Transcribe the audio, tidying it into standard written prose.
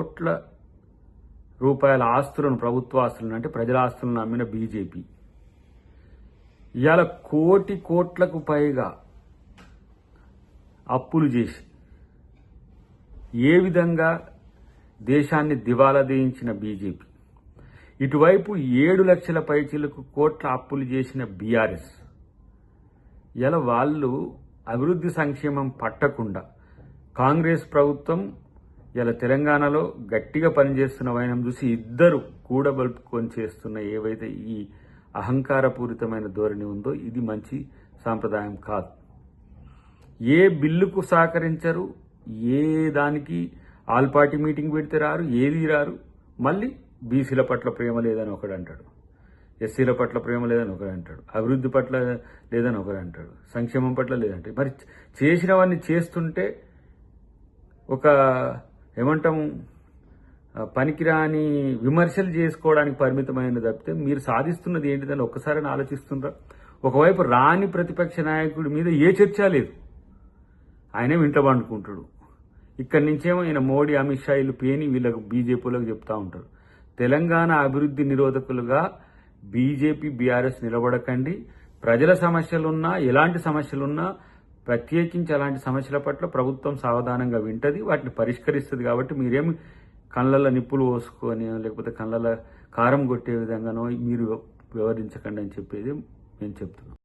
కోట్ల రూపాయల ఆస్తులను, ప్రభుత్వ ఆస్తులను అంటే ప్రజల ఆస్తులను అమ్మిన బీజేపీ ఇవాళ కోట్లకు పైగా అప్పులు చేసి ఏ విధంగా దేశాన్ని దివాలా తీయించిన బీజేపీ, ఇటువైపు 7 లక్షల పైచీలకు కోట్ల అప్పులు చేసిన బీఆర్ఎస్, ఇలా వాళ్ళు అభివృద్ధి సంక్షేమం పట్టకుండా కాంగ్రెస్ ప్రభుత్వం ఇలా తెలంగాణలో గట్టిగా పనిచేస్తున్న వైనం చూసి ఇద్దరు కూడబలుపుకొని చేస్తున్న ఏవైతే ఈ అహంకారపూరితమైన ధోరణి ఉందో ఇది మంచి సాంప్రదాయం కాదు. ఏ బిల్లుకు సహకరించరు, ఏ దానికి ఆల్ పార్టీ మీటింగ్ పెడితే రారు, ఏది రారు. మళ్ళీ బీసీల పట్ల ప్రేమ లేదని ఒకడు అంటాడు, ఎస్సీల పట్ల ప్రేమ లేదని ఒకడు అంటాడు, అభివృద్ధి పట్ల లేదని ఒకడు అంటాడు, సంక్షేమం పట్ల లేదంటే. మరి చేసినవన్నీ చేస్తుంటే ఒక ఏమంటాము పనికిరాని విమర్శలు చేసుకోవడానికి పరిమితమైనది తప్పితే మీరు సాధిస్తున్నది ఏంటిదని ఒక్కసారి ఆలోచిస్తుండ్రా? ఒకవైపు రాని ప్రతిపక్ష నాయకుడి మీద ఏ చర్చ లేదు, ఆయనే ఇంట్లో పండుకుంటాడు. ఇక్కడి నుంచేమో ఈయన మోడీ, అమిత్ షా వీళ్ళు పేని వీళ్ళకు బీజేపీలకు చెప్తా ఉంటారు. తెలంగాణ అభివృద్ధి నిరోధకులుగా బీజేపీ, బీఆర్ఎస్ నిలబడకండి. ప్రజల సమస్యలున్నా, ఎలాంటి సమస్యలున్నా, ప్రత్యేకించి అలాంటి సమస్యల పట్ల ప్రభుత్వం సావధానంగా వింటది, వాటిని పరిష్కరిస్తుంది. కాబట్టి మీరేమి కళ్ళల్లో నిప్పులు పోసుకొని లేకపోతే కళ్ళల్లో కారం కొట్టే విధంగానో మీరు వ్యవహరించకండి అని చెప్పేది నేను చెప్తున్నాను.